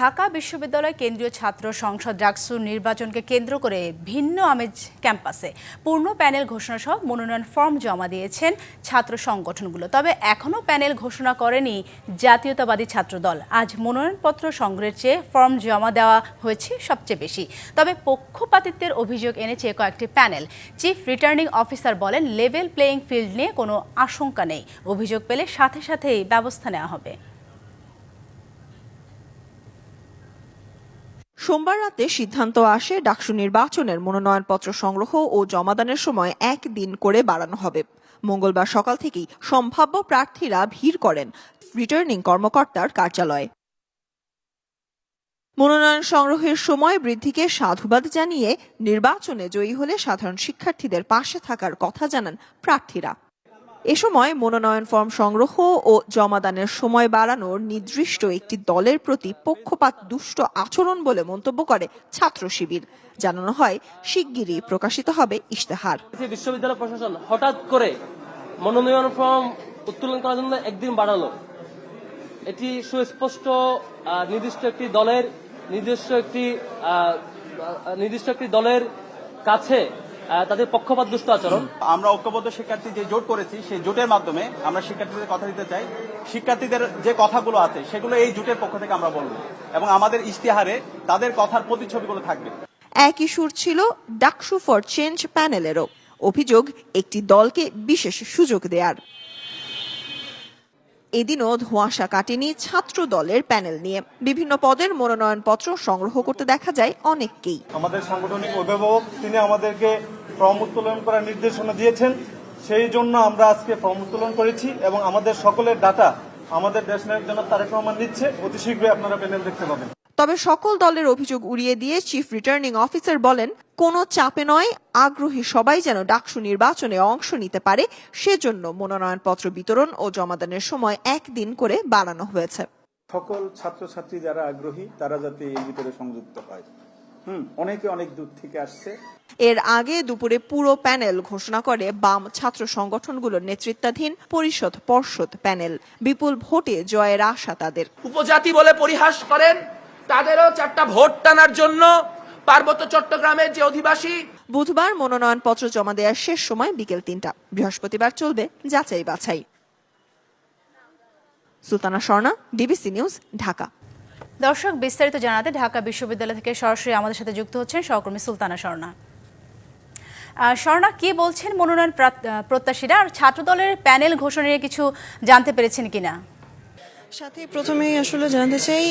ঢাকা বিশ্ববিদ্যালয় কেন্দ্রীয় ছাত্র সংসদ ডাকসু নির্বাচনকে কেন্দ্র করে ভিন্ন আমেজ ক্যাম্পাসে পূর্ণ প্যানেল ঘোষণা সহ মনোনয়ন ফর্ম জমা দিয়েছেন ছাত্র সংগঠনগুলো। তবে এখনও প্যানেল ঘোষণা করেনি জাতীয়তাবাদী ছাত্রদল। আজ মনোনয়নপত্র সংগ্রহের চেয়ে ফর্ম জমা দেওয়া হয়েছে সবচেয়ে বেশি। তবে পক্ষপাতিত্বের অভিযোগ এনেছে কয়েকটি প্যানেল। চিফ রিটার্নিং অফিসার বলেন, লেভেল প্লেয়িং ফিল্ড নিয়ে কোনো আশঙ্কা নেই, অভিযোগ পেলে সাথে সাথেই ব্যবস্থা নেওয়া হবে। সোমবার রাতে সিদ্ধান্ত আসে ডাকসু নির্বাচনের মনোনয়নপত্র সংগ্রহ ও জমাদানের সময় একদিন করে বাড়ানো হবে। মঙ্গলবার সকাল থেকেই সম্ভাব্য প্রার্থীরা ভিড় করেন রিটার্নিং কর্মকর্তার কার্যালয়ে। মনোনয়ন সংগ্রহের সময় বৃদ্ধিকে সাধুবাদ জানিয়ে নির্বাচনে জয়ী হলে সাধারণ শিক্ষার্থীদের পাশে থাকার কথা জানান প্রার্থীরা। এ সময় মনোনয়ন ফর্ম সংগ্রহ ও জমাদানের সময় বাড়ানোর নির্দিষ্ট একটি দলের প্রতি পক্ষপাত দুষ্ট আচরণ বলে মন্তব্য করে ছাত্র শিবির। জানানো হয়, শিগগিরই প্রকাশিত হবে ইশতেহার। বিশ্ববিদ্যালয় প্রশাসন হঠাৎ করে মনোনয়ন ফর্ম উত্তোলন করার জন্য একদিন বাড়ালো। এটি সুস্পষ্ট নির্দিষ্ট একটি দলের কাছে তাদের পক্ষপাত দুষ্ট আচরণ। আমরা ঐক্যবদ্ধ শিক্ষার্থী যে জোট করেছি, সেই জোটের মাধ্যমে আমরা শিক্ষার্থীদের কথা দিতে চাই। শিক্ষার্থীদের যে কথাগুলো আছে সেগুলো এই জোটের পক্ষ থেকে আমরা বলবো এবং আমাদের ইশতেহারে তাদের কথার প্রতিচ্ছবিগুলো থাকবে। একই সুর ছিল ডাকসু ফর চেঞ্জ প্যানেলেরও। অভিযোগ, একটি দলকে বিশেষ সুযোগ দেয়ার। এদিনও ধোঁয়াশা কাটেনি ছাত্র দলের প্যানেল নিয়ে। বিভিন্ন পদের মনোনয়নপত্র সংগ্রহ করতে দেখা যায় অনেককেই। আমাদের সাংগঠনিক অভিভাবক তিনি আমাদেরকে ফর্ম উত্তোলন করার নির্দেশনা দিয়েছেন, সেই জন্য আমরা আজকে ফর্ম উত্তোলন করেছি এবং আমাদের সকলের ডাটা আমাদের দেশনায়ক জনাব তারেক রহমান নিচ্ছে। অতি শীঘ্রই আপনারা প্যানেল দেখতে পাবেন। তবে সকল দলের অভিযোগ উড়িয়ে দিয়ে চিফ রিটার্নিং অফিসার বলেন, কোনো চাপে নয়, আগ্রহী সবাই যেন ডাকসু নির্বাচনে অংশ নিতে পারে সেজন্য মনোনয়নপত্র বিতরণ ও জমাদানের সময় একদিন করে বাড়ানো হয়েছে। সকল ছাত্রছাত্রী যারা আগ্রহী তারা যাতে এই ভিতরে সংযুক্ত হয়। অনেকে অনেক দূর থেকে আসছে। এর আগে দুপুরে পুরো প্যানেল ঘোষণা করে বাম ছাত্র সংগঠনগুলোর নেতৃত্বাধীন পর্ষদ প্যানেল। বিপুল ভোটে জয়ের আশা তাদের। উপজাতি বলে পরিহাস করেন, তাদেরও 4টা ভোট টানার জন্য পার্বত্য চট্টগ্রামের যে অধিবাসী। বুধবার মনোনয়নপত্র জমা দেওয়ার শেষ সময় বিকেল 3টা। বৃহস্পতিবার চলবে যাচাই বাছাই। Sultana Swarna, DBC news, Dhaka. দর্শক, বিস্তারিত জানাতে ঢাকা বিশ্ববিদ্যালয় থেকে সরাসরি আমাদের সাথে যুক্ত হচ্ছেন সহকর্মী সুলতানা স্বর্ণা। স্বর্ণা, কি বলছেন মনোনয়ন প্রত্যাশীরা, আর ছাত্রদলের প্যানেল ঘোষণা নিয়ে কিছু জানতে পেরেছেন কিনা? সাথে প্রথমেই আসলে জানতে চাই,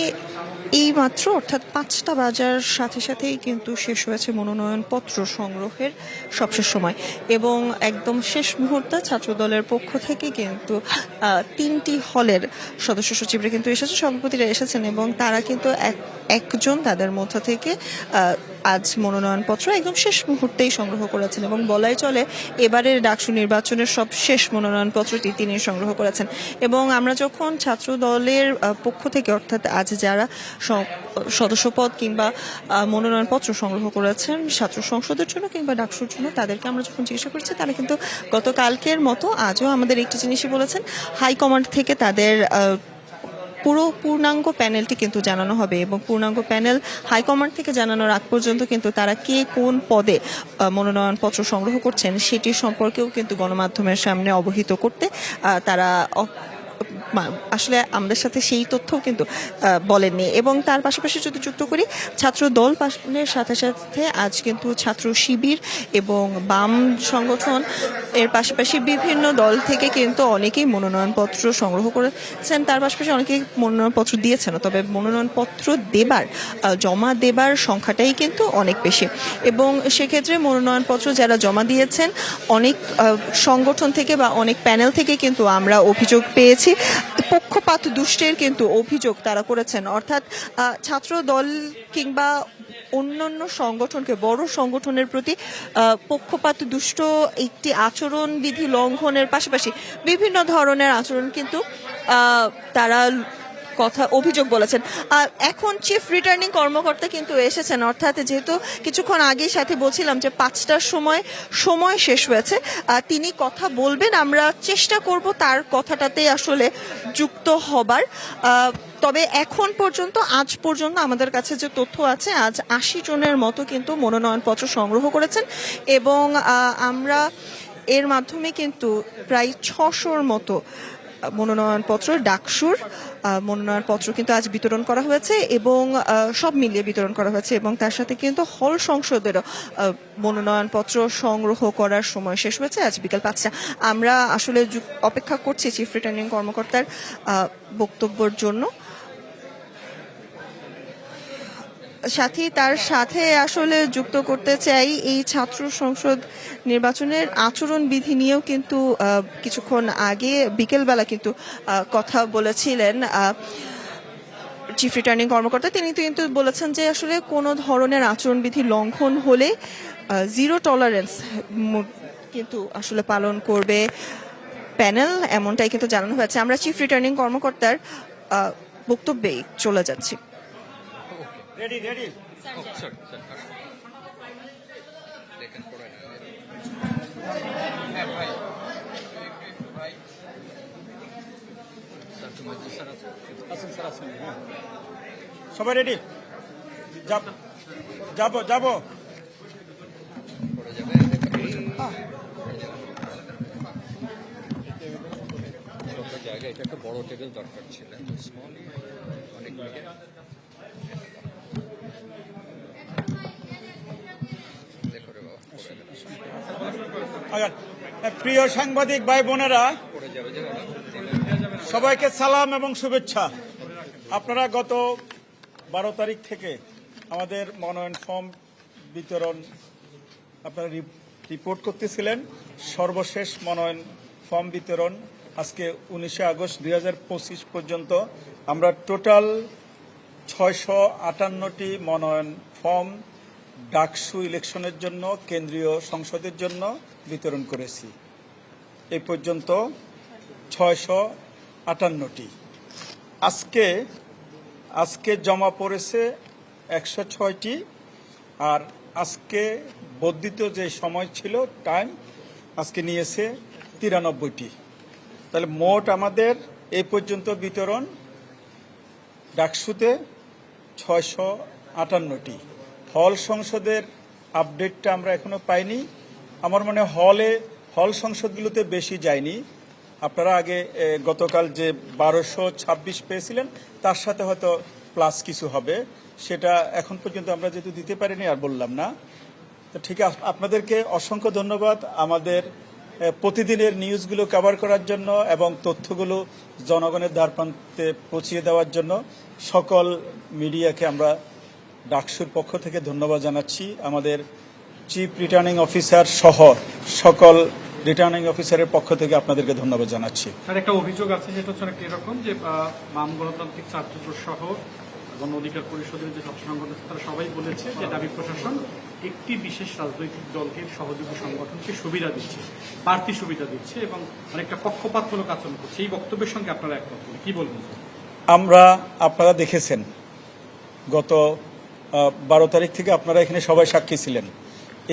এই মাত্র অর্থাৎ 5টা বাজার সাথে সাথেই কিন্তু শেষ হয়েছে মনোনয়নপত্র সংগ্রহের সবশেষ সময় এবং একদম শেষ মুহূর্তে ছাত্রদলের পক্ষ থেকে কিন্তু 3টি হলের সদস্য সচিবরা কিন্তু এসেছে, সভাপতিরা এসেছেন এবং তারা কিন্তু একজন তাদের মধ্য থেকে আজ মনোনয়নপত্র একদম শেষ মুহূর্তেই সংগ্রহ করেছেন এবং বলাই চলে এবারের ডাকসু নির্বাচনের সব শেষ মনোনয়নপত্রটি তিনি সংগ্রহ করেছেন। এবং আমরা যখন ছাত্র দলের পক্ষ থেকে অর্থাৎ আজ যারা সদস্যপদ কিংবা মনোনয়নপত্র সংগ্রহ করেছেন ছাত্র সংসদের জন্য কিংবা ডাকসুর জন্য, তাদেরকে আমরা যখন জিজ্ঞাসা করছি তারা কিন্তু গতকালকের মতো আজও আমাদের একটি জিনিসই বলেছেন, হাইকমান্ড থেকে তাদের পূর্ণাঙ্গ প্যানেলটি কিন্তু জানানো হবে এবং পূর্ণাঙ্গ প্যানেল হাইকমান্ড থেকে জানানোর আগ পর্যন্ত কিন্তু তারা কে কোন পদে মনোনয়নপত্র সংগ্রহ করছেন সেটি সম্পর্কেও কিন্তু গণমাধ্যমের সামনে অবহিত করতে তারা আসলে আমাদের সাথে সেই তথ্যও কিন্তু বলেননি। এবং তার পাশাপাশি যদি যুক্ত করি, ছাত্র দল পাশনের সাথে সাথে আজ কিন্তু ছাত্র শিবির এবং বাম সংগঠন এর পাশাপাশি বিভিন্ন দল থেকে কিন্তু অনেকেই মনোনয়নপত্র সংগ্রহ করেছেন, তার পাশাপাশি অনেকেই মনোনয়নপত্র দিয়েছেন। তবে মনোনয়নপত্র জমা দেবার সংখ্যাটাই কিন্তু অনেক বেশি এবং সেক্ষেত্রে মনোনয়নপত্র যারা জমা দিয়েছেন অনেক সংগঠন থেকে বা অনেক প্যানেল থেকে কিন্তু আমরা অভিযোগ পেয়েছি, পক্ষপাত দুষ্টের কিন্তু অভিযোগ তারা করেছেন। অর্থাৎ ছাত্র দল কিংবা অন্যান্য সংগঠনকে, বড় সংগঠনের প্রতি পক্ষপাত দুষ্ট একটি আচরণ বিধি লঙ্ঘনের পাশাপাশি বিভিন্ন ধরনের আচরণ কিন্তু তারা কথা অভিযোগ বলেছেন। এখন চিফ রিটার্নিং কর্মকর্তা কিন্তু এসেছেন, অর্থাৎ যেহেতু কিছুক্ষণ আগেই সাথে বলছিলাম যে 5টার সময় শেষ হয়েছে, তিনি কথা বলবেন। আমরা চেষ্টা করব তার কথাটাতে আসলে যুক্ত হবার। তবে আজ পর্যন্ত আমাদের কাছে যে তথ্য আছে, আজ 80 জনের মতো কিন্তু মনোনয়নপত্র সংগ্রহ করেছেন এবং আমরা এর মাধ্যমে কিন্তু প্রায় 600-র মতো মনোনয়নপত্র, ডাকসুর মনোনয়নপত্র কিন্তু আজ বিতরণ করা হয়েছে এবং সব মিলিয়ে বিতরণ করা হয়েছে এবং তার সাথে কিন্তু হল সংসদেরও মনোনয়নপত্র সংগ্রহ করার সময় শেষ হয়েছে আজ বিকাল 5টা। আমরা আসলে অপেক্ষা করছি চিফ রিটার্নিং কর্মকর্তার বক্তব্যের জন্য। তার সাথে আসলে যুক্ত করতে চাই, এই ছাত্র সংসদ নির্বাচনের আচরণ বিধি নিয়েও কিন্তু কিছুক্ষণ আগে বিকেলবেলা কিন্তু কথা বলেছিলেন চিফ রিটার্নিং কর্মকর্তা। তিনি কিন্তু বলেছেন যে আসলে কোনো ধরনের আচরণবিধি লঙ্ঘন হলে জিরো টলারেন্স কিন্তু আসলে পালন করবে প্যানেল, এমনটাই কিন্তু জানানো হয়েছে। আমরা চিফ রিটার্নিং কর্মকর্তার বক্তব্যেই চলে যাচ্ছি। Ready. সবাই রেডি? যাবো। জায়গায় এটা একটা বড় টেবিল দরকার ছিল, অনেক প্রিয় সাংবাদিক ভাই বোনেরা, সবাইকে সালাম এবং শুভেচ্ছা। আপনারা গত 12 তারিখ থেকে আমাদের মনোনয়ন ফর্ম বিতরণ আপনারা রিপোর্ট করতেছিলেন। সর্বশেষ মনোনয়ন ফর্ম বিতরণ আজকে 19 আগস্ট 2025 পর্যন্ত আমরা টোটাল 658টি মনোনয়ন ফর্ম ডাকসু ইলেকশনের জন্য, কেন্দ্রীয় সংসদের জন্য বিতরণ করেছি। এই পর্যন্ত 658টি। আজকে জমা পড়েছে 106টি, আর আজকে বর্ধিত যে সময় ছিল টাইম, আজকে নিয়েছে 93টি। তাহলে মোট আমাদের এই পর্যন্ত বিতরণ ডাকসুতে 658টি। হল সংসদের আপডেটটা আমরা এখনো পাইনি। আমার মনে হল সংসদগুলোতে বেশি যায়নি। আপনারা আগে গতকাল যে 1226 পেয়েছিলেন, তার সাথে হয়তো প্লাস কিছু হবে, সেটা এখন পর্যন্ত আমরা যেহেতু দিতে পারিনি আর বললাম না। তো ঠিক আছে, আপনাদেরকে অসংখ্য ধন্যবাদ আমাদের প্রতিদিনের নিউজগুলো কভার করার জন্য এবং তথ্যগুলো জনগণের দ্বারপ্রান্তে পৌঁছিয়ে দেওয়ার জন্য। সকল মিডিয়াকে আমরা ডাকসুর পক্ষ থেকে ধন্যবাদ জানাচ্ছি। আমাদের চিফ রিটার্নিং অফিসার সহ সকল রিটার্নিং অফিসারের পক্ষ থেকে আপনাদেরকে ধন্যবাদ জানাচ্ছি। আর একটা অভিযোগ আছে, যেটা হচ্ছে এরকম যে বাম গণতান্ত্রিক ছাত্র সহ গণ অধিকার পরিষদের যে ছাত্র সংগঠন, তারা সবাই বলেছে যে দাবি প্রশাসন একটি বিশেষ রাজনৈতিক দলকে সহযোগী সংগঠনকে সুবিধা দিচ্ছে, বাড়তি সুবিধা দিচ্ছে এবং অনেকটা পক্ষপাতমূলক আচরণ করছে। এই বক্তব্যের সঙ্গে আপনারা একমত, কি বলবেন? আপনারা দেখেছেন গত 12 তারিখ থেকে আপনারা এখানে সবাই সাক্ষী ছিলেন।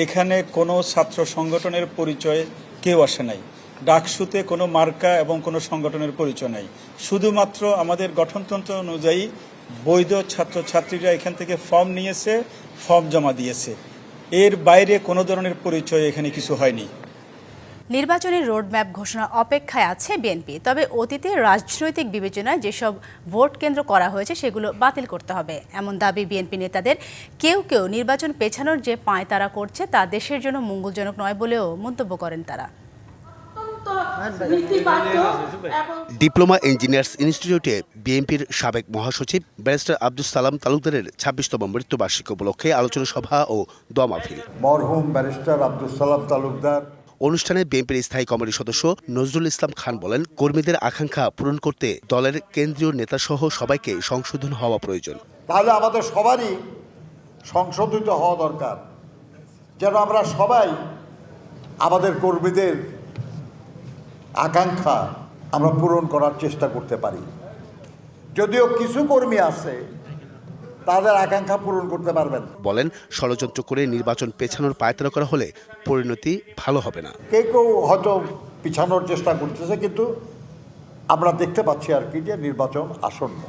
এখানে কোনো ছাত্র সংগঠনের পরিচয় কেউ আসে নাই। ডাকসুতে কোনো মার্কা এবং কোনো সংগঠনের পরিচয় নাই। শুধুমাত্র আমাদের গঠনতন্ত্র অনুযায়ী বৈধ ছাত্রছাত্রীরা এখান থেকে ফর্ম নিয়েছে, ফর্ম জমা দিয়েছে। এর বাইরে কোনো ধরনের পরিচয় এখানে কিছু হয়নি। নির্বাচনী রোডম্যাপ ঘোষণা অপেক্ষায় আছে বিএনপি। তবে অতীতে রাজনৈতিক বিবেচনায় যেসব ভোট কেন্দ্র করা হয়েছে সেগুলো বাতিল করতে হবে, এমন দাবি বিএনপি নেতাদের। কেউ নির্বাচন পেছানোর যে পাঁয়তারা করছে তা দেশের জন্য মঙ্গলজনক নয় বলেও মন্তব্য করেন তারা। ডিপ্লোমা ইঞ্জিনিয়ার্স ইনস্টিটিউটে বিএনপির সাবেক মহাসচিব ব্যারিস্টার আব্দুস সালাম তালুকদারের 26তম মৃত্যুবার্ষিকী উপলক্ষে আলোচনা সভা ও দোয়া মাহফিল। মরহুম ব্যারিস্টার আব্দুস সালাম তালুকদার। অনুষ্ঠানে বিএনপির স্থায়ী কমিটির সদস্য নজরুল ইসলাম খান বলেন, কর্মীদের আকাঙ্ক্ষা পূরণ করতে দলের কেন্দ্রীয় নেতাসহ সবাইকে সংশোধন হওয়া প্রয়োজন। তাহলে আমাদের সবারই সংশোধিত হওয়া দরকার, যেন আমরা সবাই আমাদের কর্মীদের আকাঙ্ক্ষা আমরা পূরণ করার চেষ্টা করতে পারি। যদিও কিছু কর্মী আছে তাদের আকাঙ্ক্ষা পূরণ করতে পারবেন। বলেন, ষড়যন্ত্র করে নির্বাচন পেছানোর পায়তারা করা হলে পরিণতি ভালো হবে না। কেউ হয়তো পিছানোর চেষ্টা করতেছে, কিন্তু আমরা দেখতে পাচ্ছি আর কি যে নির্বাচন আসন্ন।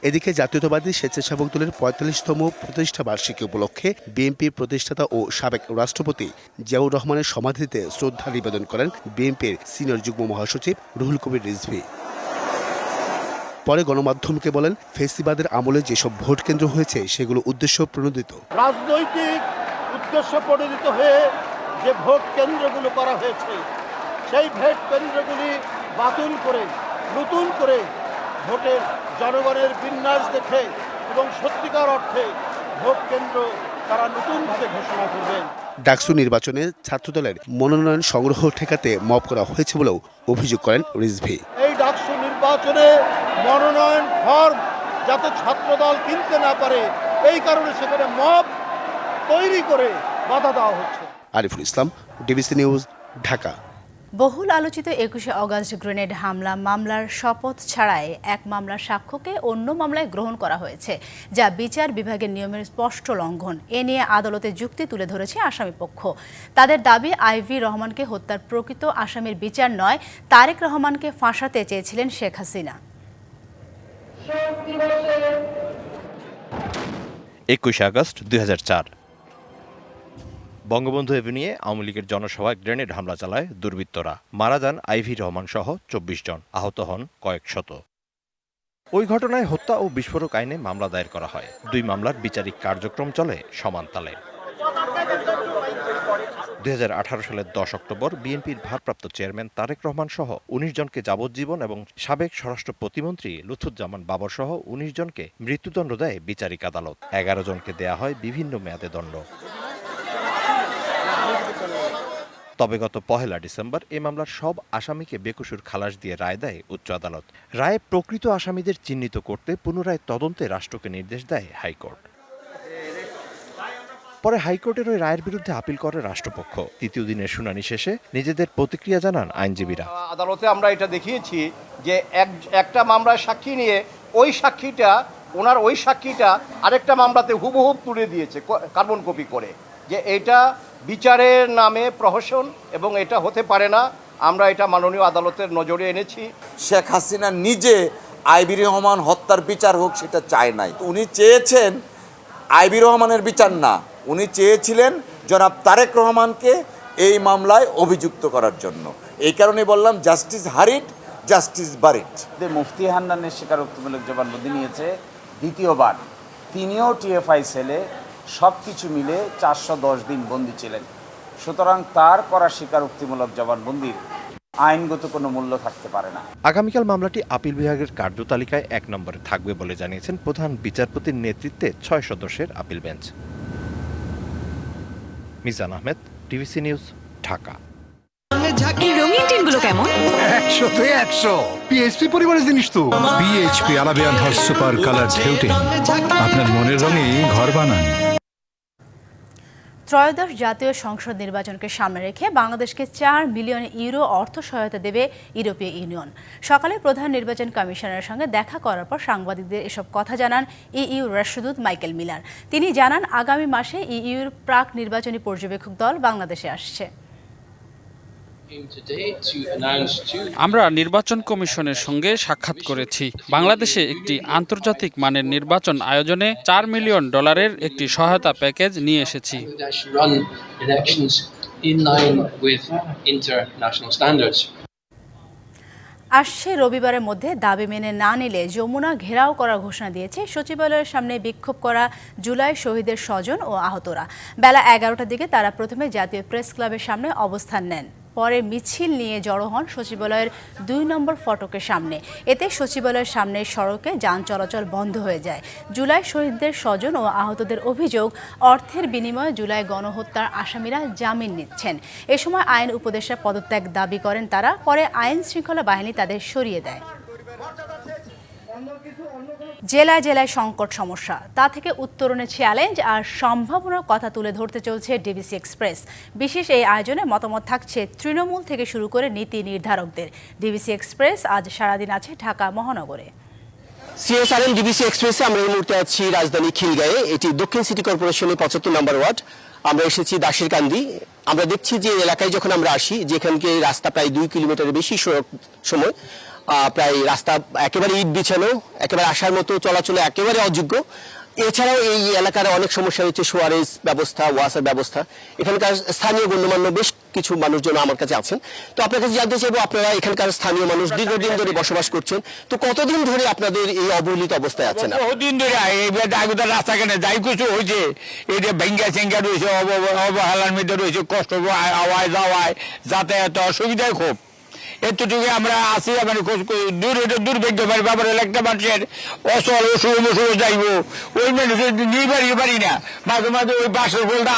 এদিকে জাতীয়তাবাদী স্বেচ্ছাসেবক দলের ৪৫তম প্রতিষ্ঠা বার্ষিকী উপলক্ষে বিএনপির প্রতিষ্ঠাতা ও সাবেক রাষ্ট্রপতি জিয়াউর রহমানের সমাধিতে শ্রদ্ধা নিবেদন করেন বিএনপির সিনিয়র যুগ্ম মহাসচিব রুহুল কবির রিজভী। পরে গণমাধ্যমকে বলেন, ফেসিবাদের আমলে যেসব ভোট কেন্দ্র হয়েছে সেগুলো উদ্দেশ্য প্রণোদিত। রাজনৈতিক উদ্দেশ্য প্রণোদিত হয়ে যে ভোট কেন্দ্রগুলো করা হয়েছে সেই ভোট কেন্দ্রগুলি বাতিল করে নতুন করে ভোটের জনগণের বিন্যাস দেখে এবং সত্যিকার অর্থে ভোট কেন্দ্র তারা নতুনভাবে ঘোষণা করবেন। ডাকসু নির্বাচনে ছাত্রদলের মনোনয়ন সংগ্রহ ঠেকাতে মব করা হয়েছে বলেও অভিযোগ করেন রিজভী। এই ডাকসু নির্বাচনে মনোনয়ন ফর্ম যাতে ছাত্রদল কিনতে না পারে এই কারণে সেখানে মব তৈরি করে বাধা দেওয়া হচ্ছে। Ariful Islam, DBC news, Dhaka. বহুল আলোচিত ২১শে অগাস্ট গ্রেনেড হামলা মামলার শপথ ছাড়াই এক মামলার সাক্ষ্যকে অন্য মামলায় গ্রহণ করা হয়েছে, যা বিচার বিভাগের নিয়মের স্পষ্ট লঙ্ঘন। এ নিয়ে আদালতে যুক্তি তুলে ধরেছে আসামি পক্ষ। তাদের দাবি, আইভি রহমানকে হত্যার প্রকৃত আসামির বিচার নয়, তারেক রহমানকে ফাঁসাতে চেয়েছিলেন শেখ হাসিনা। ২১ আগস্ট ২০০৪ বঙ্গবন্ধু এভিনিউয়ে আওয়ামী লীগের জনসভায় গ্রেনেড হামলা চালায় দুর্বৃত্তরা। মারা যান আইভি রহমান সহ ২৪ জন, আহত হন কয়েক শত। ওই ঘটনায় হত্যা ও বিস্ফোরক আইনে মামলা দায়ের করা হয়। দুই মামলার বিচারিক কার্যক্রম চলে সমান তালে। ২০১৮ সালের ১০ অক্টোবর বিএনপির ভারপ্রাপ্ত চেয়ারম্যান তারেক রহমান সহ ১৯ জনকে যাবজ্জীবন এবং সাবেক স্বরাষ্ট্র প্রতিমন্ত্রী লুৎফুজ্জামান বাবর সহ ১৯ জনকে মৃত্যুদণ্ড দেয় বিচারিক আদালত। ১১ জনকে দেয়া হয় বিভিন্ন মেয়াদে দণ্ড। তবে গত ১ ডিসেম্বর এ মামলার সব আসামিকে বেকসুর খালাস দিয়ে রায় দেয় উচ্চ আদালত। রায়ে প্রকৃত আসামিদের চিহ্নিত করতে পুনরায় তদন্তে রাষ্ট্রকে নির্দেশ দেয় হাইকোর্ট। পরে হাইকোর্টের ওই রায়ের বিরুদ্ধে আপিল করে রাষ্ট্রপক্ষ। তৃতীয় দিনের শুনানি শেষে নিজেদের প্রতিক্রিয়া জানান আইনজীবীরা। আদালতে আমরা এটা দেখিয়েছি যে একটা মামলায় সাক্ষী নিয়ে ওই সাক্ষীটা আরেকটা মামলাতে হুবহুব তুলে দিয়েছে কার্বন কপি করে, যে এটা বিচারের নামে প্রহসন এবং এটা হতে পারে না। আমরা এটা মাননীয় আদালতের নজরে এনেছি। শেখ হাসিনা নিজে আইভি রহমান হত্যার বিচার হোক সেটা চায় নাই। উনি চেয়েছেন আইভি রহমানের বিচার না, উনি চেয়েছিলেন জনাব তারেক রহমানকে এই মামলায় অভিযুক্ত করার জন্য। এই কারণে বললাম জাস্টিস হারিড, জাস্টিস বারিড। মুফতি হান্নানের স্বীকারোক্তিমূলক জবানবন্দি নিয়েছে দ্বিতীয়বার। তিনিও টিএফআই সেলে সব কিছু মিলে ৪১০ দিন বন্দী ছিলেন। সুতরাং তার করা স্বীকারোক্তিমূলক জবানবন্দির আইনগত কোনো মূল্য থাকতে পারে না। আগামীকাল মামলাটি আপিল বিভাগের কার্যতালিকায় ১ নম্বরে থাকবে বলে জানিয়েছেন প্রধান বিচারপতির নেতৃত্বে ৬ সদস্যের appeal bench. Mizan Ahmed, TVC news, Dhaka. এই রঙিন টিনগুলো কেমন? ১০০ তে ১০০ পিএইচপি পরিবারের জিনিস তো। বিএইচপি আলাবিয়ান হট সুপার কালার ঢেউটিন আপনার মনের রঙে ঘর বানান। ত্রয়োদশ জাতীয় সংসদ নির্বাচনকে সামনে রেখে বাংলাদেশকে ৪ মিলিয়ন ইউরো অর্থ সহায়তা দেবে ইউরোপীয় ইউনিয়ন। সকালে প্রধান নির্বাচন কমিশনারের সঙ্গে দেখা করার পর সাংবাদিকদের এসব কথা জানান ইইউ রাষ্ট্রদূত মাইকেল মিলার। তিনি জানান, আগামী মাসে ইইউর প্রাক নির্বাচনী পর্যবেক্ষক দল বাংলাদেশে আসছে। আমরা নির্বাচন কমিশনের সঙ্গে সাক্ষাৎ করেছি। বাংলাদেশে একটি আন্তর্জাতিক মানের নির্বাচন আয়োজনে $4 মিলিয়ন একটি সহায়তা প্যাকেজ নিয়ে এসেছি। আসছে রবিবারের মধ্যে দাবি মেনে না নিলে যমুনা ঘেরাও করার ঘোষণা দিয়েছে সচিবালয়ের সামনে বিক্ষোভ করা জুলাই শহীদের স্বজন ও আহতরা। বেলা 11টার দিকে তারা প্রথমে জাতীয় প্রেস ক্লাবের সামনে অবস্থান নেন। পরে মিছিল নিয়ে জড়ো হন সচিবালয়ের ২ নম্বর ফটকের সামনে। এতে সচিবালয়ের সামনের সড়কে যান চলাচল বন্ধ হয়ে যায়। জুলাই শহীদদের স্বজন ও আহতদের অভিযোগ, অর্থের বিনিময়ে জুলাই গণহত্যার আসামিরা জামিন নিচ্ছেন। এ সময় আইন উপদেষ্টা পদত্যাগ দাবি করেন তারা। পরে আইন শৃঙ্খলা বাহিনী তাদের সরিয়ে দেয়। জেলায় জেলায় সংকট সমস্যা, তা থেকে উত্তরণের চ্যালেঞ্জ আর সম্ভাবনার কথা তুলে ধরতে চলছে ডিবিসি এক্সপ্রেস। বিশেষ এই আয়োজনে মতামত থাকছে তৃণমূল থেকে শুরু করে নীতি নির্ধারকদের। ডিবিসি এক্সপ্রেস আজ সারাদিন আছে ঢাকা মহানগরে। সিএসআরএম ডিবিসি এক্সপ্রেসে আমরা এই মুহূর্তে আছি রাজধানী খিলগাঁয়ে। এটি দক্ষিণ সিটি কর্পোরেশনের 75 নম্বর ওয়ার্ড। আমরা এসেছি দাসেরকান্দি। আমরা দেখছি যে এলাকায় যখন আমরা আসি, যেখানকে রাস্তা প্রায় 2 কিলোমিটারের বেশি সময়, প্রায় রাস্তা একেবারে ইট বিছানো, একেবারে আসার মতো, চলাচলে একেবারে অযোগ্য। এছাড়াও এই এলাকার অনেক সমস্যা রয়েছে, সোয়ারেজ ব্যবস্থা, ওয়াসার ব্যবস্থা। এখানকার স্থানীয় গণ্যমান্য বেশ কিছু মানুষজন আমার কাছে আছেন। তো আপনার কাছে জানতে চাইবো, আপনারা এখানকার স্থানীয় মানুষ দীর্ঘদিন ধরে বসবাস করছেন, তো কতদিন ধরে আপনাদের এই অবহেলিত অবস্থায় আছেন? বহুদিন ধরে রাস্তা কেন যাই কিছু হয়েছে, এই যে ভেঙ্গা চেঙ্গা রয়েছে, অবহেলার মধ্যে রয়েছে, কষ্ট আওয়ায় যাওয়ায় যাতায়াত অসুবিধায় খুব। এতটুকু আমরা আসি, মানে দুর্ভাগ্য মানে বাবার এলাকা মানুষের অচল অসুখ যাইব, ওই মানুষের নিয়ে পারি না, মাঝে মাঝে ওই বাসের ফুলটা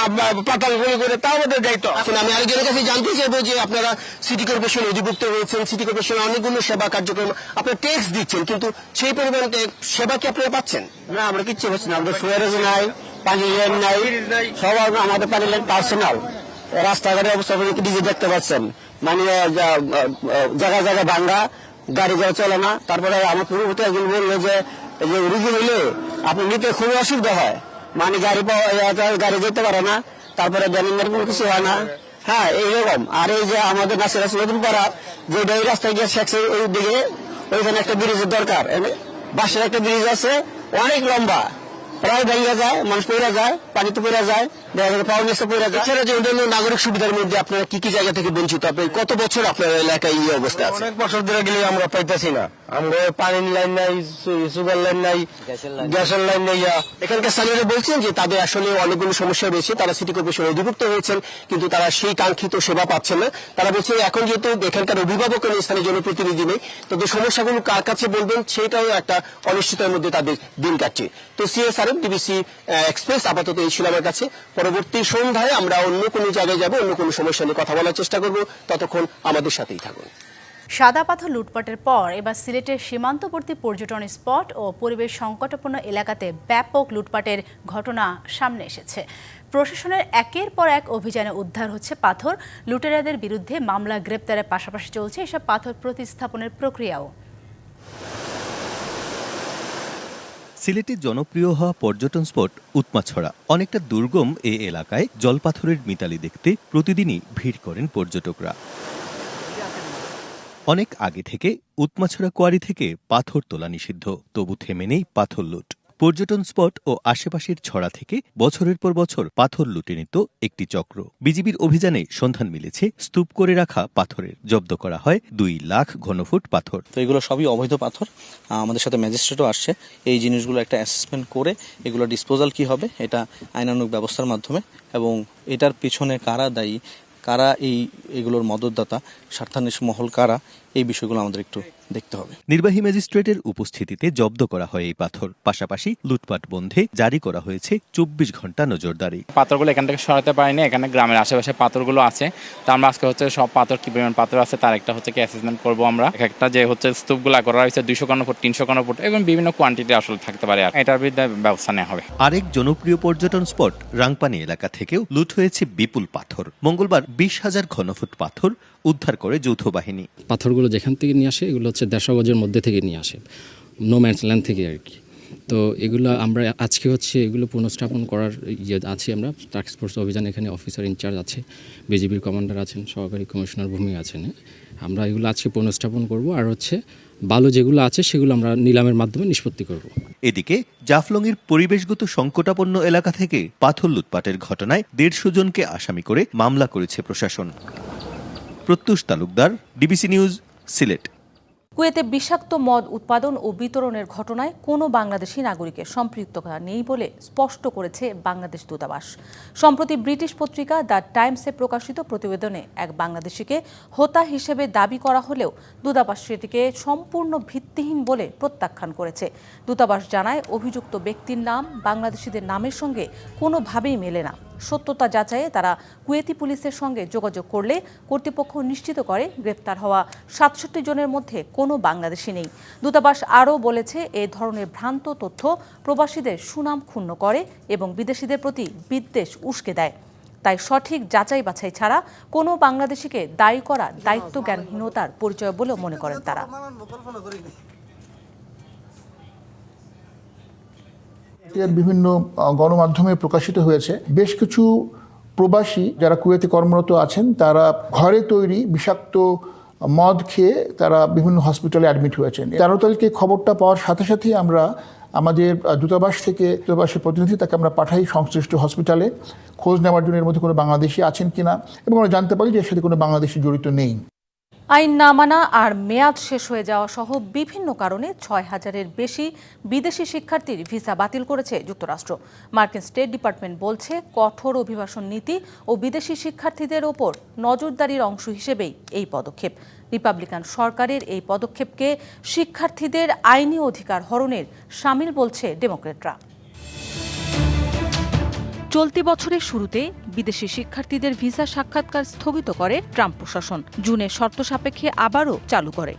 পাতাল করে তাও আমাদের দায়িত্ব। এখন আমি আরেকজনের কাছে জানতে চাইবো যে আপনারা সিটি কর্পোরেশন অধিভুক্ত হয়েছেন, সিটি কর্পোরেশন অনেকগুলো সেবা কার্যক্রম আপনারা ট্যাক্স দিচ্ছেন, কিন্তু সেই পরিমাণ সেবা কি আপনারা পাচ্ছেন? না, আমরা কিচ্ছু পাচ্ছি না। আমাদের সোয়ারেজ নাই, পানি লাইন নাই, সব আমাদের পানি লাইন পার্সোনাল। রাস্তাঘাটের অবস্থা নিজে দেখতে পাচ্ছেন, মানে জায়গা জায়গা ভাঙ্গা, গাড়ি ঘোড়া চলে না। তারপরে আমার পূর্ববর্তী একজন বললো যে রুগী হইলে আপনি নিতে খুবই অসুবিধা হয়, মানে গাড়ি যেতে পারে না, তারপরে ব্যানিংয়ের কোনো কিছু হয় না। হ্যাঁ, এইরকম। আর এই যে আমাদের নাসির নতুন পাড়া, যে এই রাস্তায় গিয়ে শেখের ওই দিকে, ওইখানে একটা ব্রিজের দরকার। বাসের একটা ব্রিজ আছে, অনেক লম্বা, প্রায় ভেঙে যায়, মানুষ পড়ে যায়, পানিতে পড়ে যায়, পাওয়ার নিচে পড়ে যায়। এছাড়া যে অন্যান্য নাগরিক সুবিধার মধ্যে আপনারা কি কি জায়গা থেকে বঞ্চিত? আপনি কত বছর আপনার এলাকায় এই অবস্থা আছে? অনেক বছর ধরে গেলে আমরা পাইতেছি না। আমরা পানির লাইন নাই, সুগার লাইন নাই, গ্যাসের লাইন নেই। এখানকার স্থানীয়রা বলছেন যে তাদের আসলে অনেকগুলো সমস্যা রয়েছে, তারা সিটি কর্পোরেশনে অধিভুক্ত হয়েছেন, কিন্তু তারা সেই কাঙ্ক্ষিত সেবা পাচ্ছেন না। তারা বলছে এখন যেহেতু এখানকার অভিভাবক এবং স্থানীয় জনপ্রতিনিধি নেই, তাদের সমস্যাগুলো কার কাছে বলবেন সেটাও একটা অনিশ্চয়তার মধ্যে তাদের দিন কাটছে। তো সিএসআরএম ডিবিসি এক্সপ্রেস আপাতত এই ছিল আমার কাছে। পরবর্তী সন্ধ্যায় আমরা অন্য কোনো জায়গায় যাব, অন্য কোনো সমস্যা নিয়ে কথা বলার চেষ্টা করব। ততক্ষণ আমাদের সাথেই থাকুন। সাদা পাথর লুটপাটের পর এবার সিলেটের সীমান্তবর্তী পর্যটন স্পট ও পরিবেশ সংকটাপন্ন এলাকাতে ব্যাপক লুটপাটের ঘটনা সামনে এসেছে। প্রশাসনের একের পর এক অভিযানে উদ্ধার হচ্ছে পাথর। লুটেরাদের বিরুদ্ধে মামলা, গ্রেপ্তারের পাশাপাশি চলছে এসব পাথর প্রতিস্থাপনের প্রক্রিয়াও। সিলেটের জনপ্রিয় হওয়া পর্যটন স্পট উৎমাছড়া অনেকটা দুর্গম এই এলাকায় জলপাথরের মিতালি দেখতে প্রতিদিনই ভিড় করেন পর্যটকরা। অনেক আগে থেকে উৎমাছড়া কোয়ারি থেকে পাথর তোলা নিষিদ্ধ, তবু থেমে নেই পাথর লুট। পর্যটন স্পট ও আশেপাশের ছড়া থেকে বছরের পর বছর পাথর লুটে নিত একটি চক্র। বিজিবির অভিযানে সন্ধান মিলেছে স্তূপ করে রাখা পাথরের। জব্দ করা হয় 2 লাখ ঘনফুট পাথর। তো এগুলো সবই অবৈধ পাথর। আমাদের সাথে ম্যাজিস্ট্রেটও আসছে এই জিনিসগুলো একটা অ্যাসেসমেন্ট করে এগুলো ডিসপোজাল কি হবে এটা আইনানুগ ব্যবস্থার মাধ্যমে, এবং এটার পিছনে কারা দায়ী, কারা এগুলোর মদতদাতা, স্বার্থান্বেষী মহল কারা, এই বিষয়গুলো আমাদের একটু দেখতে হবে। নির্বাহী ম্যাজিস্ট্রেটের উপস্থিতিতে জব্দ করা হয় এই পাথর। পাশাপাশি লুটপাট বন্ধে জারি করা হয়েছে 24 ঘন্টা নজরদারি। পাথরগুলো এখান থেকে সরাতে পারিনি, এখানে গ্রামের আশেপাশে পাথরগুলো আছে। তো আমরা আজকে হচ্ছে সব পাথর কি পরিমাণ পাথর আছে তার একটা হচ্ছে কি অ্যাসেসমেন্ট করবো আমরা। একটা যে হচ্ছে স্তূপগুলো করা হয়েছে 200 ঘনফুট, 300 ঘনফুট, এবং বিভিন্ন কোয়ান্টিটি আসলে থাকতে পারে, এটার বিরুদ্ধে ব্যবস্থা নেওয়া হবে। আরেক জনপ্রিয় পর্যটন স্পট রাংপানি এলাকা থেকেও লুট হয়েছে বিপুল পাথর। মঙ্গলবার 20,000 ঘনফুট পাথর উদ্ধার করে যৌথ বাহিনী। পাথরগুলো যেখান থেকে নিয়ে আসে এগুলো হচ্ছে 150 গজের মধ্যে থেকে নিয়ে আসে, নো ম্যানস ল্যান্ড থেকে আর কি। তো এগুলো আমরা আজকে হচ্ছে এগুলো পুনঃস্থাপন করার আছি আমরা। টাস্ক ফোর্স অভিযান, এখানে অফিসার ইনচার্জ আছে, বিজিবির কমান্ডার আছেন, সহকারী কমিশনার ভূমি আছেন। আমরা এগুলো আজকে পুনঃস্থাপন করব, আর হচ্ছে বালু যেগুলো আছে সেগুলো আমরা নিলামের মাধ্যমে নিষ্পত্তি করব। এদিকে জাফলংয়ের পরিবেশগত সংকটাপন্ন এলাকা থেকে পাথর লুটপাটের ঘটনায় 150 জনকে আসামি করে মামলা করেছে প্রশাসন। প্রত্যুষ তালুকদার, ডিবিসি নিউজ, সিলেট। কুয়েতে বিষাক্ত মদ উৎপাদন ও বিতরণের ঘটনায় কোনো বাংলাদেশি নাগরিকের সম্পৃক্ততা নেই বলে স্পষ্ট করেছে বাংলাদেশ দূতাবাস। সম্প্রতি ব্রিটিশ পত্রিকা দ্য টাইমসে প্রকাশিত প্রতিবেদনে এক বাংলাদেশিকে হোতা হিসেবে দাবি করা হলেও দূতাবাস সেটিকে সম্পূর্ণ ভিত্তিহীন বলে প্রত্যাখ্যান করেছে। দূতাবাস জানায় অভিযুক্ত ব্যক্তির নাম বাংলাদেশিদের নামের সঙ্গে কোনোভাবেই মেলে না। সত্যতা যাচাইয়ে তারা কুয়েতি পুলিশের সঙ্গে যোগাযোগ করলে কর্তৃপক্ষ নিশ্চিত করে গ্রেপ্তার হওয়া ৬৭ জনের মধ্যে কোনো বাংলাদেশি নেই। দূতাবাস আরও বলেছে এ ধরনের ভ্রান্ত তথ্য প্রবাসীদের সুনাম ক্ষুণ্ণ করে এবং বিদেশিদের প্রতি বিদ্বেষ উস্কে দেয়। তাই সঠিক যাচাই বাছাই ছাড়া কোনো বাংলাদেশিকে দায়ী করা দায়িত্বজ্ঞানহীনতার পরিচয় বলেও মনে করেন তারা। বিভিন্ন গণমাধ্যমে প্রকাশিত হয়েছে বেশ কিছু প্রবাসী যারা কুয়েতে কর্মরত আছেন তারা ঘরে তৈরি বিষাক্ত মদ খেয়ে তারা বিভিন্ন হসপিটালে অ্যাডমিট হয়েছেন। 13 তারিখে খবরটা পাওয়ার সাথে সাথেই আমরা আমাদের দূতাবাসের প্রতিনিধি তাকে আমরা পাঠাই সংশ্লিষ্ট হসপিটালে খোঁজ নেওয়ার জন্য এর মধ্যে কোনো বাংলাদেশি আছেন কিনা, এবং আমরা জানতে পারি যে এর সাথে কোনো বাংলাদেশি জড়িত নেই। আইন না মানা আর মেয়াদ শেষ হয়ে যাওয়া সহ বিভিন্ন কারণে ৬,০০০-এর বেশি বিদেশি শিক্ষার্থীর ভিসা বাতিল করেছে যুক্তরাষ্ট্র। মার্কিন স্টেট ডিপার্টমেন্ট বলছে কঠোর অভিবাসন নীতি ও বিদেশি শিক্ষার্থীদের ওপর নজরদারির অংশ হিসেবেই এই পদক্ষেপ। রিপাবলিকান সরকারের এই পদক্ষেপকে শিক্ষার্থীদের আইনি অধিকার হরণের শামিল বলছে ডেমোক্র্যাটরা। চলতি বছরের শুরুতে বিদেশি শিক্ষার্থীদের ভিসা সাক্ষাৎকার স্থগিত করে ট্রাম্প প্রশাসন, জুনে শর্ত সাপেক্ষে আবারও চালু করে।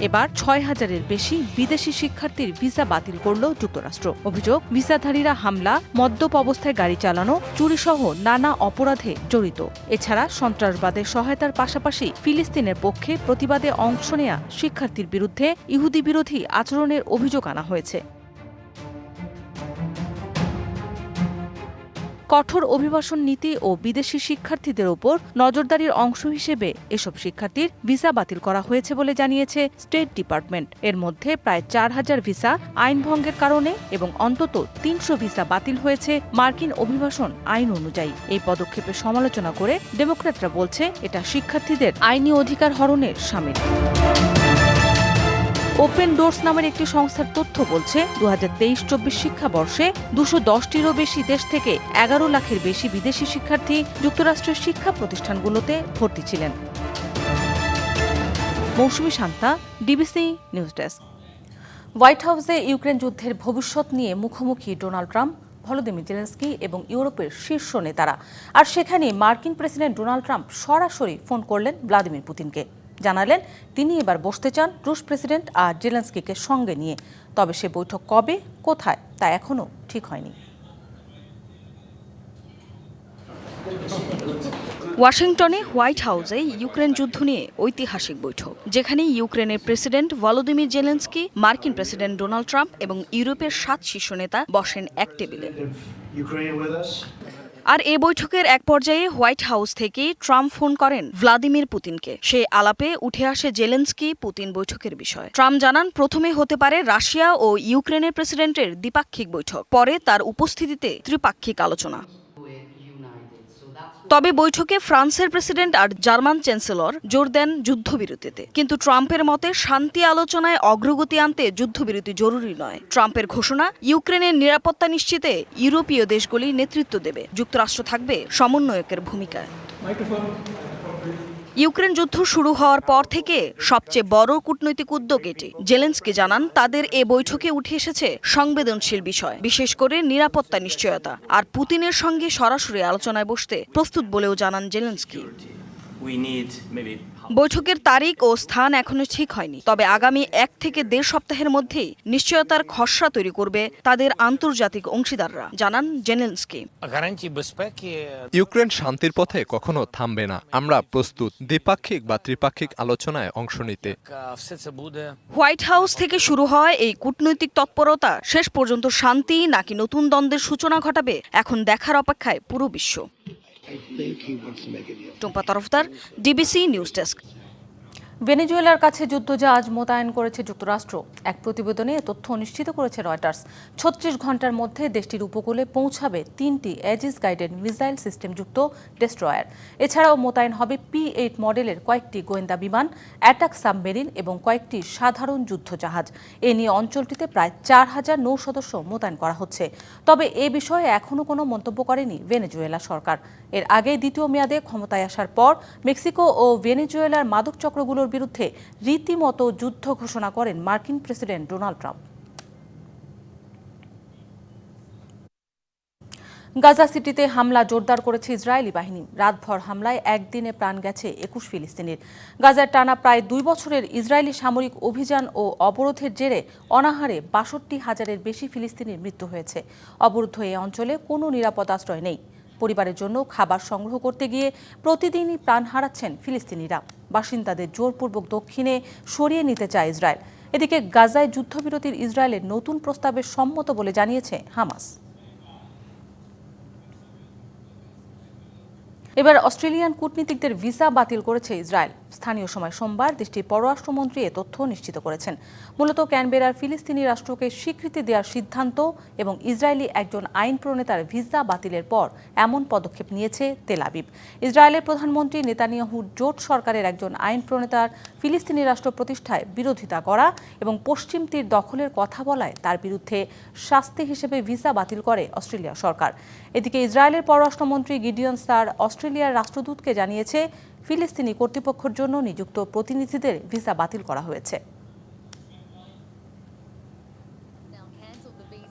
এবার ৬,০০০-এর বেশি বিদেশি শিক্ষার্থীর ভিসা বাতিল করল যুক্তরাষ্ট্র। অভিযোগ, ভিসাধারীরা হামলা, মদ্যপ অবস্থায় গাড়ি চালানো, চুরিসহ নানা অপরাধে জড়িত। এছাড়া সন্ত্রাসবাদের সহায়তার পাশাপাশি ফিলিস্তিনের পক্ষে প্রতিবাদে অংশ নেয়া শিক্ষার্থীর বিরুদ্ধে ইহুদি বিরোধী আচরণের অভিযোগ আনা হয়েছে। কঠোর অভিবাসন নীতি ও বিদেশি শিক্ষার্থীদের ওপর নজরদারির অংশ হিসেবে এসব শিক্ষার্থীর ভিসা বাতিল করা হয়েছে বলে জানিয়েছে স্টেট ডিপার্টমেন্ট। এর মধ্যে প্রায় ৪,০০০ ভিসা আইন ভঙ্গের কারণে এবং অন্তত ৩০০ ভিসা বাতিল হয়েছে মার্কিন অভিবাসন আইন অনুযায়ী। এই পদক্ষেপের সমালোচনা করে ডেমোক্র্যাটরা বলছে এটা শিক্ষার্থীদের আইনি অধিকার হরণের শামিল। ওপেন ডোরস নামের একটি সংস্থার তথ্য বলছে ২০২৩-২৪ শিক্ষাবর্ষে ২১০টিরও বেশি দেশ থেকে ১১ লাখের বেশি বিদেশি শিক্ষার্থী যুক্তরাষ্ট্রের শিক্ষা প্রতিষ্ঠানগুলোতে ভর্তি ছিলেন। Mousumi Shanta, DBC news desk. White হাউসে ইউক্রেন যুদ্ধের ভবিষ্যৎ নিয়ে মুখোমুখি ডোনাল্ড ট্রাম্প, ভলোদিমির জেলেনস্কি এবং ইউরোপের শীর্ষ নেতারা। আর সেখানে মার্কিন প্রেসিডেন্ট ডোনাল্ড ট্রাম্প সরাসরি ফোন করলেন ভ্লাদিমির পুতিনকে। জানালেন তিনি এবার বসতে চান রুশ প্রেসিডেন্ট আর জেলেনস্কিকে সঙ্গে নিয়ে। তবে সে বৈঠক কবে, কোথায় তা এখনও ঠিক হয়নি। ওয়াশিংটনে হোয়াইট হাউসে ইউক্রেন যুদ্ধ নিয়ে ঐতিহাসিক বৈঠক, যেখানে ইউক্রেনের প্রেসিডেন্ট ভলোদিমির জেলেনস্কি, মার্কিন প্রেসিডেন্ট ডোনাল্ড ট্রাম্প এবং ইউরোপের 7 শীর্ষ নেতা বসেন এক টেবিলে। আর এ বৈঠকের এক পর্যায়ে হোয়াইট হাউস থেকে ট্রাম্প ফোন করেন ভ্লাদিমির পুতিনকে। সে আলাপে উঠে আসে জেলেনস্কি পুতিন বৈঠকের বিষয়। ট্রাম্প জানান প্রথমে হতে পারে রাশিয়া ও ইউক্রেনের প্রেসিডেন্টের দ্বিপাক্ষিক বৈঠক, পরে তার উপস্থিতিতে ত্রিপাক্ষিক আলোচনা। তবে বৈঠকে ফ্রান্সের প্রেসিডেন্ট আর জার্মান চ্যান্সেলর জোর দেন যুদ্ধবিরতিতে। কিন্তু ট্রাম্পের মতে শান্তি আলোচনায় অগ্রগতি আনতে যুদ্ধবিরতি জরুরি নয়। ট্রাম্পের ঘোষণা, ইউক্রেনের নিরাপত্তা নিশ্চিতে ইউরোপীয় দেশগুলি নেতৃত্ব দেবে, যুক্তরাষ্ট্র থাকবে সমন্বয়কের ভূমিকায়। ইউক্রেন যুদ্ধ শুরু হওয়ার পর থেকে সবচেয়ে বড় কূটনৈতিক উদ্যোগ এটি। জেলেনস্কি জানান তাদের এ বৈঠকে উঠে এসেছে সংবেদনশীল বিষয়, বিশেষ করে নিরাপত্তা নিশ্চয়তা। আর পুতিনের সঙ্গে সরাসরি আলোচনায় বসতে প্রস্তুত বলেও জানান জেলেনস্কি। বৈঠকের তারিখ ও স্থান এখনো ঠিক হয়নি, তবে আগামী 1 থেকে 1.5 সপ্তাহের মধ্যেই নিশ্চয়তার খসড়া তৈরি করবে তাদের আন্তর্জাতিক অংশীদাররা, জানান জেলেনস্কি। ইউক্রেন শান্তির পথে কখনো থামবে না। আমরা প্রস্তুত দ্বিপাক্ষিক বা ত্রিপাক্ষিক আলোচনায় অংশ নিতে। হোয়াইট হাউস থেকে শুরু হয় এই কূটনৈতিক তৎপরতা শেষ পর্যন্ত শান্তি নাকি নতুন দ্বন্দ্বের সূচনা ঘটাবে, এখন দেখার অপেক্ষায় পুরো বিশ্ব। Tumpa Tarafdar, DBC news desk. ভেনেজুয়েলার কাছে যুদ্ধজাহাজ মোতায়েন করেছে যুক্তরাষ্ট্র। এক প্রতিবেদনে তথ্য নিশ্চিত করেছে রয়টার্স। ৩৬ ঘন্টার মধ্যে দেশটির উপকূলে পৌঁছাবে 3টি এজিস গাইডেড মিসাইল সিস্টেমযুক্ত ডেস্ট্রয়ার। এছাড়াও মোতায়েন হবে P-8 মডেলের কয়েকটি গোয়েন্দা বিমান, অ্যাটাক সাবমেরিন এবং কয়েকটি সাধারণ যুদ্ধজাহাজ। এ নিয়ে অঞ্চলটিতে প্রায় 4000 নৌসদস্য মোতায়েন করা হচ্ছে। তবে এ বিষয়ে এখনও কোনো মন্তব্য করেনি ভেনেজুয়েলা সরকার। এর আগে দ্বিতীয় মেয়াদে ক্ষমতায় আসার পর মেক্সিকো ও ভেনেজুয়েলার মাদক চক্রগুলোর বিরুদ্ধে রীতিমতো যুদ্ধ ঘোষণা করেন মার্কিন প্রেসিডেন্ট ডোনাল্ড ট্রাম্প। গাজা সিটিতে হামলা জোরদার করেছে ইসরায়েলি বাহিনী। রাতভর হামলায় একদিনে প্রাণ গেছে ২১ ফিলিস্তিনির। গাজায় টানা প্রায় ২ বছরের ইসরায়েলি সামরিক অভিযান ও অবরোধের জেরে অনাহারে ৬২,০০০-এর বেশি ফিলিস্তিনির মৃত্যু হয়েছে। অবরুদ্ধ এই অঞ্চলে কোনো নিরাপদ আশ্রয় নেই। পরিবারের জন্য খাবার সংগ্রহ করতে গিয়ে প্রতিদিনই প্রাণ হারাচ্ছেন ফিলিস্তিনিরা। বাসিন্দাদের জোরপূর্বক দক্ষিণে সরিয়ে নিতে চায় ইসরায়েল। এদিকে গাজায় যুদ্ধবিরতির ইসরায়েলের নতুন প্রস্তাবে সম্মত বলে জানিয়েছে হামাস। এবার অস্ট্রেলিয়ান কূটনীতিকদের ভিসা বাতিল করেছে ইসরায়েল। স্থানীয় সময় সোমবার দেশটির পররাষ্ট্রমন্ত্রী এ তথ্য নিশ্চিত করেছেন। মূলত ক্যানবেরার ফিলিস্তিনি রাষ্ট্রকে স্বীকৃতি দেওয়ার সিদ্ধান্ত এবং ইসরায়েলি একজন আইন প্রণেতার ভিসা বাতিলের পর এমন পদক্ষেপ নিয়েছে তেল আবিব। ইসরায়েলের প্রধানমন্ত্রী নেতানিয়াহুর জোট সরকারের একজন আইন প্রণেতার ফিলিস্তিনি রাষ্ট্র প্রতিষ্ঠায় বিরোধিতা করা এবং পশ্চিম তীর দখলের কথা বলায় তার বিরুদ্ধে শাস্তি হিসেবে ভিসা বাতিল করে অস্ট্রেলিয়া সরকার। এদিকে ইসরায়েলের পররাষ্ট্রমন্ত্রী গিডিয়ন সার অস্ট্রেলিয়ার রাষ্ট্রদূতকে জানিয়েছে ফিলিস্তিনি কর্তৃপক্ষের জন্য নিযুক্ত প্রতিনিধিদের ভিসা বাতিল করা হয়েছে।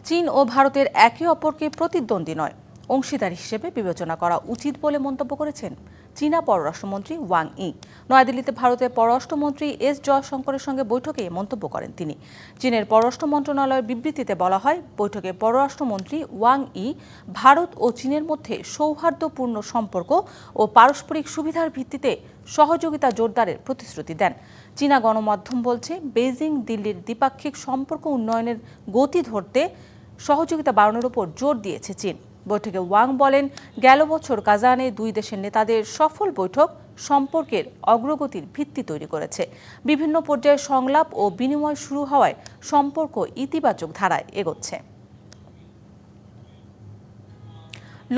চীন ও ভারতের একে অপরকে প্রতিদ্বন্দ্বী নয়, অংশীদার হিসেবে বিবেচনা করা উচিত বলে মন্তব্য করেছেন চীনা পররাষ্ট্রমন্ত্রী ওয়াং ই। নয়াদিল্লিতে ভারতের পররাষ্ট্রমন্ত্রী এস জয়শঙ্করের সঙ্গে বৈঠকে মন্তব্য করেন তিনি। চীনের পররাষ্ট্র মন্ত্রণালয়ের বিবৃতিতে বলা হয়, বৈঠকে পররাষ্ট্রমন্ত্রী ওয়াং ই ভারত ও চীনের মধ্যে সৌহার্দ্যপূর্ণ সম্পর্ক ও পারস্পরিক সুবিধার ভিত্তিতে সহযোগিতা জোরদারের প্রতিশ্রুতি দেন। চীনা গণমাধ্যম বলছে, বেইজিং দিল্লির দ্বিপাক্ষিক সম্পর্ক উন্নয়নের গতি ধরতে সহযোগিতা বাড়ানোর উপর জোর দিয়েছে চীন। বৈঠকে ওয়াং বলেন, গেল বছর কাজানে দুই দেশের নেতাদের সফল বৈঠক সম্পর্কের অগ্রগতির ভিত্তি তৈরি করেছে। বিভিন্ন পর্যায়ে সংলাপ ও বিনিময় শুরু হওয়ায় সম্পর্ক ইতিবাচক ধারায় এগোচ্ছে।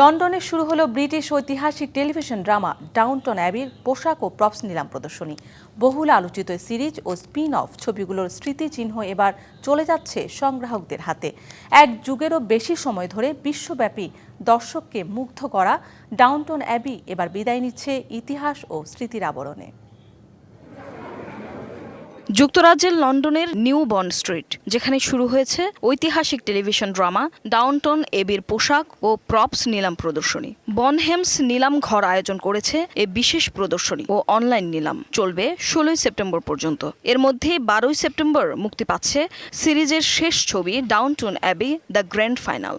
লন্ডনে শুরু হলো ব্রিটিশ ঐতিহাসিক টেলিভিশন ড্রামা ডাউনটন অ্যাবির পোশাক ও প্রপস নিলাম প্রদর্শনী। বহুল আলোচিত সিরিজ ও স্পিন অফ ছবিগুলোর স্মৃতিচিহ্ন এবার চলে যাচ্ছে সংগ্রাহকদের হাতে। এক যুগেরও বেশি সময় ধরে বিশ্বব্যাপী দর্শককে মুগ্ধ করা ডাউনটন অ্যাবি এবার বিদায় নিচ্ছে ইতিহাস ও স্মৃতির আবরণে। যুক্তরাজ্যের লন্ডনের নিউ বন্ড স্ট্রিট, যেখানে শুরু হয়েছে ঐতিহাসিক টেলিভিশন ড্রামা ডাউনটন অ্যাবির পোশাক ও প্রপস নিলাম প্রদর্শনী। বনহেমস নিলাম ঘর আয়োজন করেছে এ বিশেষ প্রদর্শনী ও অনলাইন নিলাম চলবে ১৬ সেপ্টেম্বর পর্যন্ত। এর মধ্যে ১২ সেপ্টেম্বর মুক্তি পাচ্ছে সিরিজের শেষ ছবি Downton Abby the grand final.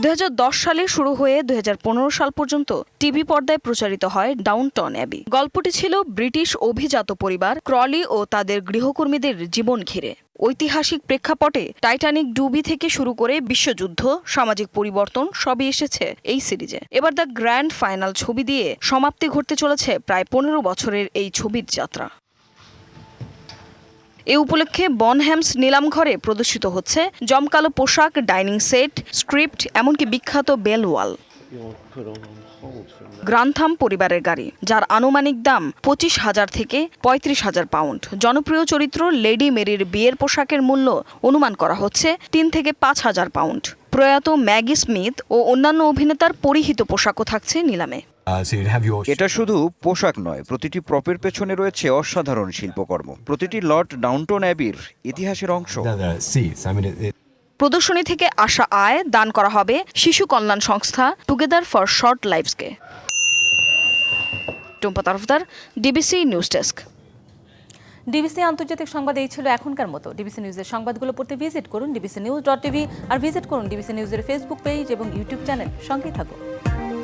২০১০ সালে শুরু হয়ে ২০১৫ সাল পর্যন্ত টিভি পর্দায় প্রচারিত হয় ডাউনটন অ্যাবি। গল্পটি ছিল ব্রিটিশ অভিজাত পরিবার ক্রলি ও তাদের গৃহকর্মীদের জীবন ঘিরে। ঐতিহাসিক প্রেক্ষাপটে টাইটানিক ডুবি থেকে শুরু করে বিশ্বযুদ্ধ, সামাজিক পরিবর্তন সবই এসেছে এই সিরিজে। এবার দ্য গ্র্যান্ড ফাইনাল ছবি দিয়ে সমাপ্তি ঘটতে চলেছে প্রায় ১৫ বছরের এই ছবির যাত্রা। এ উপলক্ষে বনহেমস নিলাম ঘরে প্রদর্শিত হচ্ছে জমকালো পোশাক, ডাইনিং সেট, স্ক্রিপ্ট, এমনকি বিখ্যাত বেল ওয়াল। গ্রান্থাম পরিবারের গাড়ি, যার আনুমানিক দাম ২৫,০০০ থেকে ৩৫,০০০ পাউন্ড। জনপ্রিয় চরিত্র লেডি মেরির বিয়ের পোশাকের মূল্য অনুমান করা হচ্ছে ৩ থেকে ৫,০০০ পাউন্ড। প্রয়াত ম্যাগি স্মিথ ও অন্যান্য অভিনেতার পরিহিত পোশাকও থাকছে নিলামে। এটা শুধু পোশাক নয়, প্রতিটি প্রপের পেছনে রয়েছে অসাধারণ শিল্পকর্ম। প্রতিটি লর্ড ডাউনটন অ্যাবির ইতিহাসের অংশ। প্রদর্শনী থেকে আসা আয় দান করা হবে শিশু কল্যাণ সংস্থা টুগেদার ফর শর্ট লাইভসকে। Tumpa Tarafdar, DBC news desk. DBC আন্তর্জাতিক সংবাদ এই ছিল এখনকার মতো। ডিবিসি নিউজের সংবাদগুলো পড়তে ভিজিট করুন dbcnews.tv আর ভিজিট করুন ডিবিসি নিউজের ফেসবুক পেজ এবং ইউটিউব চ্যানেল। সঙ্গেই থাকুন।